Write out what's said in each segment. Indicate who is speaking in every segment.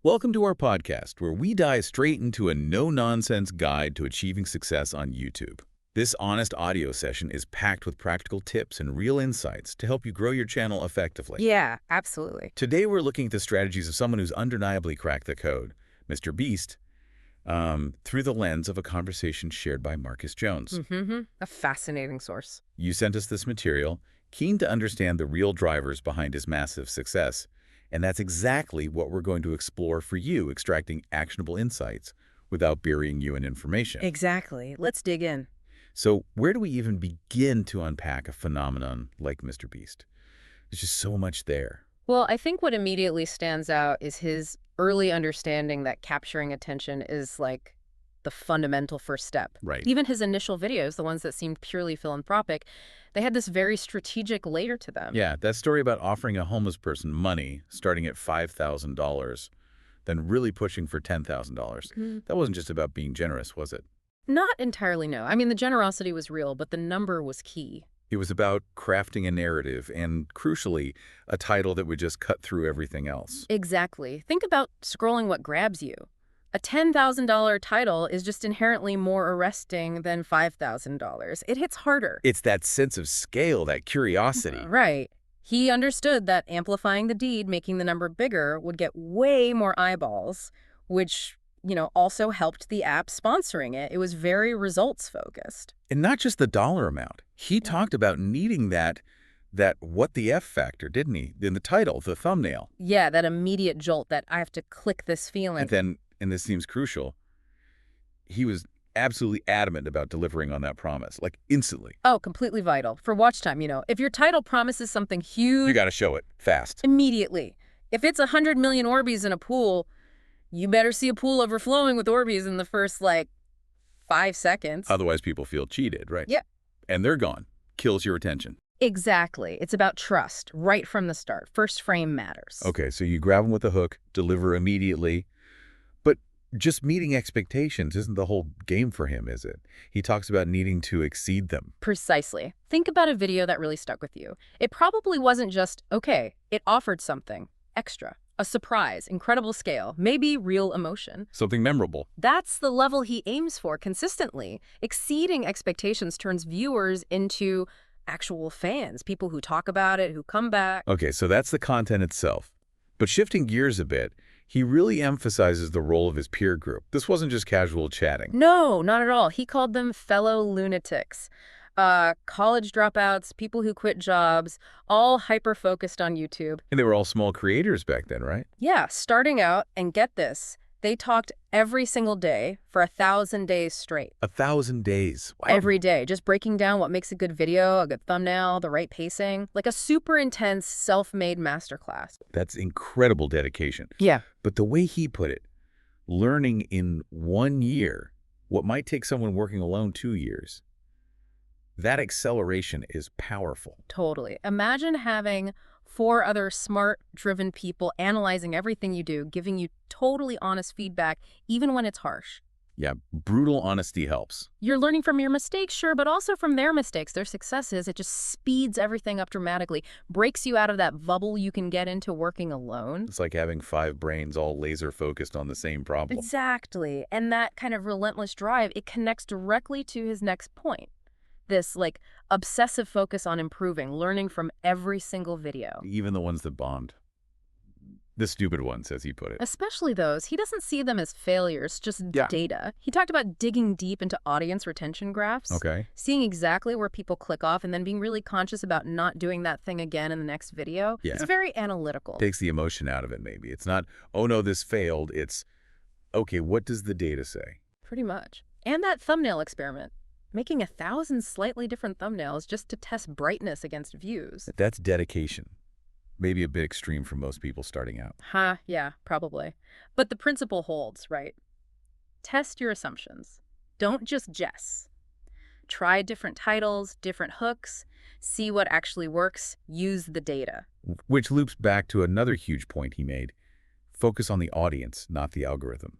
Speaker 1: Welcome to our podcast, where we dive straight into a no-nonsense guide to achieving success on YouTube. This honest audio session is packed with practical tips and real insights to help you grow your channel effectively.
Speaker 2: Yeah, absolutely.
Speaker 1: Today, we're looking at the strategies of someone who's undeniably cracked the code, MrBeast, through the lens of a conversation shared by Marcus Jones.
Speaker 2: A fascinating source.
Speaker 1: You sent us this material, keen to understand the real drivers behind his massive success. And that's exactly what we're going to explore for you, extracting actionable insights without burying you in information.
Speaker 2: Exactly. Let's dig in.
Speaker 1: So where do we even begin to unpack a phenomenon like MrBeast? There's just so much there.
Speaker 2: Well, I think what immediately stands out is his early understanding that capturing attention is like the fundamental first step.
Speaker 1: Right.
Speaker 2: Even his initial videos, the ones that seemed purely philanthropic, they had this very strategic layer to them.
Speaker 1: Yeah, that story about offering a homeless person money starting at $5,000, then really pushing for $10,000. That wasn't just about being generous, was it?
Speaker 2: Not entirely, no. I mean, the generosity was real, but the number was key.
Speaker 1: It was about crafting a narrative and, crucially, a title that would just cut through everything else.
Speaker 2: Exactly. Think about scrolling what grabs you. A $10,000 title is just inherently more arresting than $5,000. It hits harder.
Speaker 1: It's that sense of scale, that curiosity.
Speaker 2: Right. He understood that amplifying the deed, making the number bigger, would get way more eyeballs, which, also helped the app sponsoring it. It was very results-focused.
Speaker 1: And not just the dollar amount. He talked about needing that what the F factor, didn't he? In the title, the thumbnail.
Speaker 2: Yeah, that immediate jolt, that I have to click this feeling.
Speaker 1: And then, and this seems crucial, he was absolutely adamant about delivering on that promise, like instantly.
Speaker 2: Oh, completely vital. For watch time, if your title promises something huge...
Speaker 1: You got to show it fast.
Speaker 2: Immediately. If it's 100 million Orbeez in a pool, you better see a pool overflowing with Orbeez in the first, 5 seconds.
Speaker 1: Otherwise, people feel cheated, right?
Speaker 2: Yep.
Speaker 1: And they're gone. Kills your attention.
Speaker 2: Exactly. It's about trust right from the start. First frame matters.
Speaker 1: Okay, so you grab them with a hook, deliver immediately. But just meeting expectations isn't the whole game for him, is it? He talks about needing to exceed them.
Speaker 2: Precisely. Think about a video that really stuck with you. It probably wasn't just, okay, it offered something extra. A surprise, incredible scale, maybe real emotion.
Speaker 1: Something memorable.
Speaker 2: That's the level he aims for consistently. Exceeding expectations turns viewers into actual fans, people who talk about it, who come back.
Speaker 1: Okay, so that's the content itself. But shifting gears a bit, he really emphasizes the role of his peer group. This wasn't just casual chatting.
Speaker 2: No, not at all. He called them fellow lunatics. College dropouts, people who quit jobs, all hyper-focused on YouTube.
Speaker 1: And they were all small creators back then, right?
Speaker 2: Yeah, starting out, and get this, they talked every single day for 1,000 days straight.
Speaker 1: 1,000 days. Wow.
Speaker 2: Every day, just breaking down what makes a good video, a good thumbnail, the right pacing, like a super intense, self-made masterclass.
Speaker 1: That's incredible dedication.
Speaker 2: Yeah.
Speaker 1: But the way he put it, learning in 1 year what might take someone working alone 2 years, that acceleration is powerful.
Speaker 2: Totally. Imagine having 4 other smart, driven people analyzing everything you do, giving you totally honest feedback, even when it's harsh.
Speaker 1: Yeah, brutal honesty helps.
Speaker 2: You're learning from your mistakes, sure, but also from their mistakes, their successes. It just speeds everything up dramatically, breaks you out of that bubble you can get into working alone.
Speaker 1: It's like having 5 brains all laser focused on the same problem.
Speaker 2: Exactly. And that kind of relentless drive, it connects directly to his next point. This obsessive focus on improving, learning from every single video.
Speaker 1: Even the ones that bombed. The stupid ones, as he put it.
Speaker 2: Especially those. He doesn't see them as failures, just data. He talked about digging deep into audience retention graphs.
Speaker 1: Okay.
Speaker 2: Seeing exactly where people click off and then being really conscious about not doing that thing again in the next video.
Speaker 1: Yeah.
Speaker 2: It's very analytical.
Speaker 1: Takes the emotion out of it, maybe. It's not, oh no, this failed. It's, okay, what does the data say?
Speaker 2: Pretty much. And that thumbnail experiment. Making 1,000 slightly different thumbnails just to test brightness against views.
Speaker 1: That's dedication. Maybe a bit extreme for most people starting out.
Speaker 2: Yeah, probably. But the principle holds, right? Test your assumptions. Don't just guess. Try different titles, different hooks, see what actually works, use the data.
Speaker 1: Which loops back to another huge point he made. Focus on the audience, not the algorithm.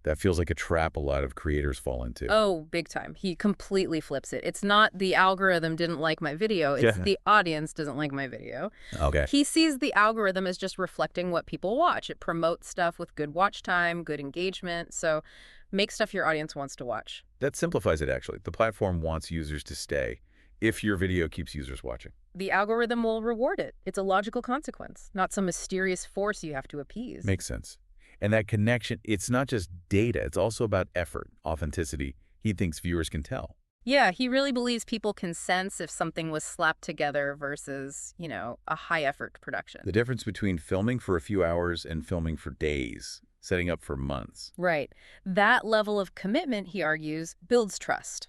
Speaker 1: That feels like a trap a lot of creators fall into.
Speaker 2: Oh, big time. He completely flips it. It's not the algorithm didn't like my video, it's
Speaker 1: Yeah.
Speaker 2: the audience doesn't like my video.
Speaker 1: Okay.
Speaker 2: He sees the algorithm as just reflecting what people watch. It promotes stuff with good watch time, good engagement. So make stuff your audience wants to watch.
Speaker 1: That simplifies it, actually. The platform wants users to stay if your video keeps users watching.
Speaker 2: The algorithm will reward it. It's a logical consequence, not some mysterious force you have to appease.
Speaker 1: Makes sense. And that connection, it's not just data, it's also about effort, authenticity. He thinks viewers can tell.
Speaker 2: Yeah, he really believes people can sense if something was slapped together versus, a high-effort production.
Speaker 1: The difference between filming for a few hours and filming for days, setting up for months.
Speaker 2: Right. That level of commitment, he argues, builds trust.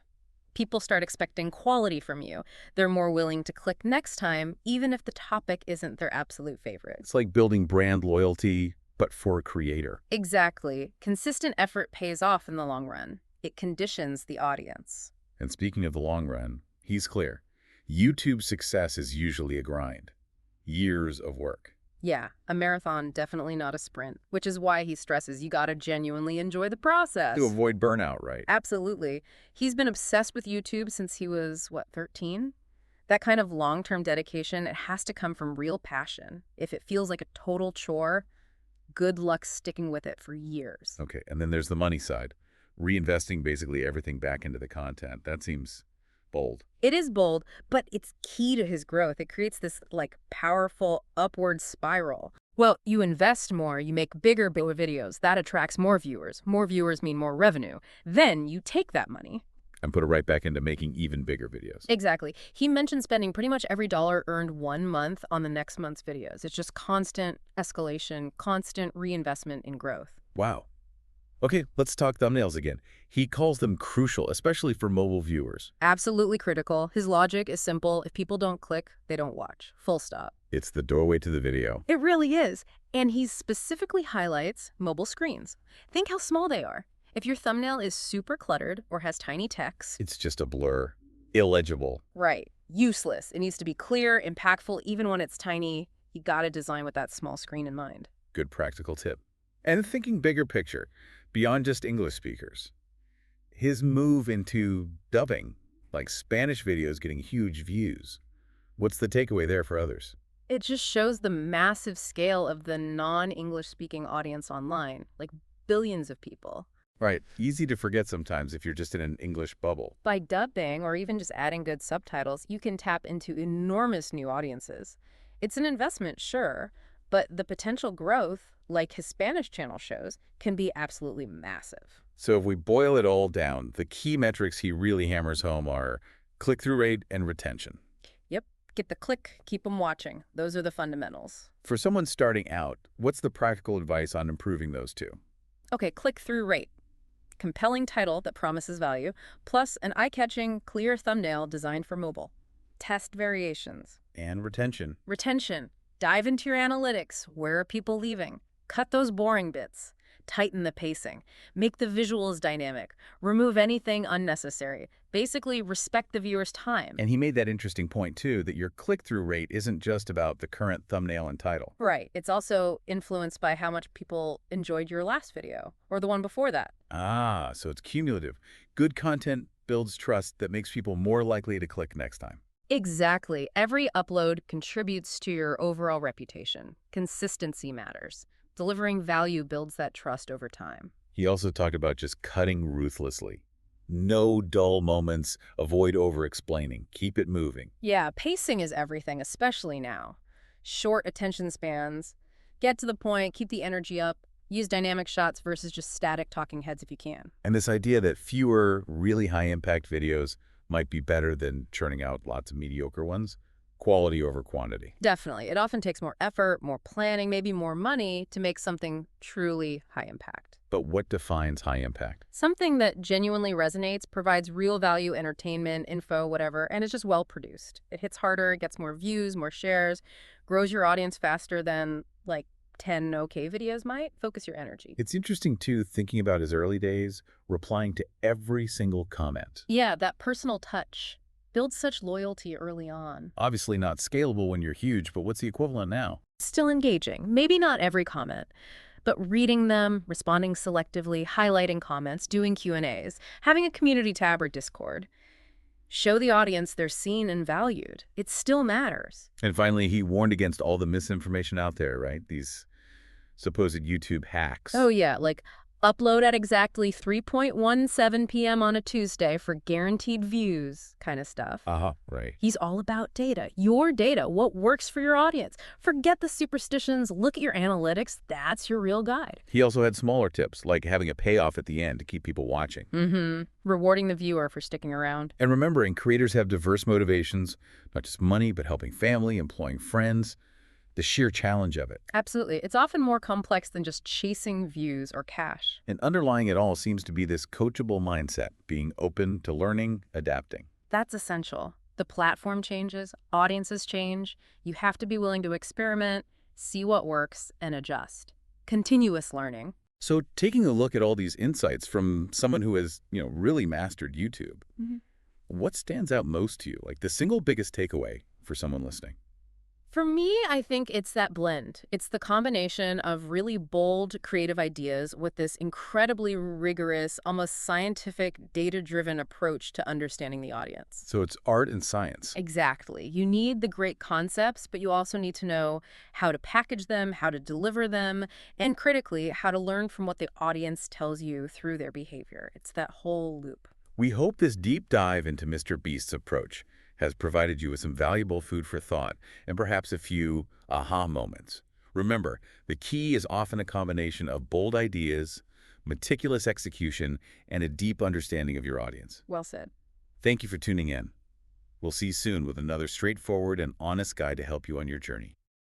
Speaker 2: People start expecting quality from you. They're more willing to click next time, even if the topic isn't their absolute favorite.
Speaker 1: It's like building brand loyalty, but for a creator.
Speaker 2: Exactly. Consistent effort pays off in the long run. It conditions the audience.
Speaker 1: And speaking of the long run, he's clear. YouTube's success is usually a grind. Years of work.
Speaker 2: Yeah, a marathon, definitely not a sprint, which is why he stresses you gotta genuinely enjoy the process.
Speaker 1: To avoid burnout, right?
Speaker 2: Absolutely. He's been obsessed with YouTube since he was, 13? That kind of long-term dedication, it has to come from real passion. If it feels like a total chore, good luck sticking with it for years.
Speaker 1: Okay, and then there's the money side. Reinvesting basically everything back into the content. That seems bold.
Speaker 2: It is bold, but it's key to his growth. It creates this, powerful upward spiral. Well, you invest more, you make bigger videos. That attracts more viewers. More viewers mean more revenue. Then you take that money.
Speaker 1: And put it right back into making even bigger videos.
Speaker 2: Exactly. He mentioned spending pretty much every dollar earned 1 month on the next month's videos. It's just constant escalation, constant reinvestment in growth.
Speaker 1: Wow. Okay, let's talk thumbnails again. He calls them crucial, especially for mobile viewers.
Speaker 2: Absolutely critical. His logic is simple. If people don't click, they don't watch. Full stop.
Speaker 1: It's the doorway to the video.
Speaker 2: It really is. And he specifically highlights mobile screens. Think how small they are. If your thumbnail is super cluttered or has tiny text,
Speaker 1: It's just a blur. Illegible.
Speaker 2: right, useless. It needs to be clear, impactful, even when it's tiny. You gotta design with that small screen in mind.
Speaker 1: Good practical tip. And thinking bigger picture, beyond just English speakers. His move into dubbing, like Spanish videos getting huge views. What's the takeaway there for others?
Speaker 2: It just shows the massive scale of the non-English speaking audience online, like billions of people.
Speaker 1: Right. Easy to forget sometimes if you're just in an English bubble.
Speaker 2: By dubbing or even just adding good subtitles, you can tap into enormous new audiences. It's an investment, sure, but the potential growth, like his Spanish channel shows, can be absolutely massive.
Speaker 1: So if we boil it all down, the key metrics he really hammers home are click-through rate and retention.
Speaker 2: Yep, get the click, keep them watching. Those are the fundamentals.
Speaker 1: For someone starting out, what's the practical advice on improving those two?
Speaker 2: Okay, click-through rate. Compelling title that promises value, plus an eye-catching, clear thumbnail designed for mobile. Test variations.
Speaker 1: And retention.
Speaker 2: Retention. Dive into your analytics. Where are people leaving? Cut those boring bits. Tighten the pacing. Make the visuals dynamic. Remove anything unnecessary. Basically, respect the viewer's time.
Speaker 1: And he made that interesting point, too, that your click-through rate isn't just about the current thumbnail and title.
Speaker 2: Right. It's also influenced by how much people enjoyed your last video or the one before that.
Speaker 1: Ah, so it's cumulative. Good content builds trust that makes people more likely to click next time.
Speaker 2: Exactly. Every upload contributes to your overall reputation. Consistency matters. Delivering value builds that trust over time.
Speaker 1: He also talked about just cutting ruthlessly. No dull moments. Avoid over-explaining. Keep it moving.
Speaker 2: Yeah, pacing is everything, especially now. Short attention spans. Get to the point, keep the energy up. Use dynamic shots versus just static talking heads if you can.
Speaker 1: And this idea that fewer really high-impact videos might be better than churning out lots of mediocre ones. Quality over quantity.
Speaker 2: Definitely. It often takes more effort, more planning, maybe more money to make something truly high impact.
Speaker 1: But what defines high impact?
Speaker 2: Something that genuinely resonates, provides real value, entertainment, info, whatever, and is just well produced. It hits harder, gets more views, more shares, grows your audience faster than 10 okay videos might. Focus your energy.
Speaker 1: It's interesting, too, thinking about his early days, replying to every single comment.
Speaker 2: Yeah, that personal touch. Build such loyalty early on.
Speaker 1: Obviously not scalable when you're huge, but what's the equivalent now?
Speaker 2: Still engaging. Maybe not every comment, But reading them, responding selectively, highlighting comments, doing Q&As, having a community tab or Discord, show the audience they're seen and valued. It still matters.
Speaker 1: And finally, he warned against all the misinformation out there, right? These supposed YouTube
Speaker 2: Oh
Speaker 1: hacks.
Speaker 2: yeah, like upload at exactly 3:17 p.m. on a Tuesday for guaranteed views kind of stuff.
Speaker 1: Right.
Speaker 2: He's all about data, your data, what works for your audience. Forget the superstitions, look at your analytics, that's your real guide.
Speaker 1: He also had smaller tips, like having a payoff at the end to keep people watching.
Speaker 2: Rewarding the viewer for sticking around.
Speaker 1: And remembering, creators have diverse motivations, not just money, but helping family, employing friends, the sheer challenge of it.
Speaker 2: Absolutely. It's often more complex than just chasing views or cash.
Speaker 1: And underlying it all seems to be this coachable mindset, being open to learning, adapting.
Speaker 2: That's essential. The platform changes, audiences change. You have to be willing to experiment, see what works, and adjust. Continuous learning.
Speaker 1: So taking a look at all these insights from someone who has, really mastered YouTube, what stands out most to you? Like the single biggest takeaway for someone listening?
Speaker 2: For me, I think it's that blend. It's the combination of really bold, creative ideas with this incredibly rigorous, almost scientific, data-driven approach to understanding the audience.
Speaker 1: So it's art and science.
Speaker 2: Exactly. You need the great concepts, but you also need to know how to package them, how to deliver them, and critically, how to learn from what the audience tells you through their behavior. It's that whole loop.
Speaker 1: We hope this deep dive into MrBeast's approach has provided you with some valuable food for thought and perhaps a few aha moments. Remember, the key is often a combination of bold ideas, meticulous execution, and a deep understanding of your audience.
Speaker 2: Well said.
Speaker 1: Thank you for tuning in. We'll see you soon with another straightforward and honest guide to help you on your journey.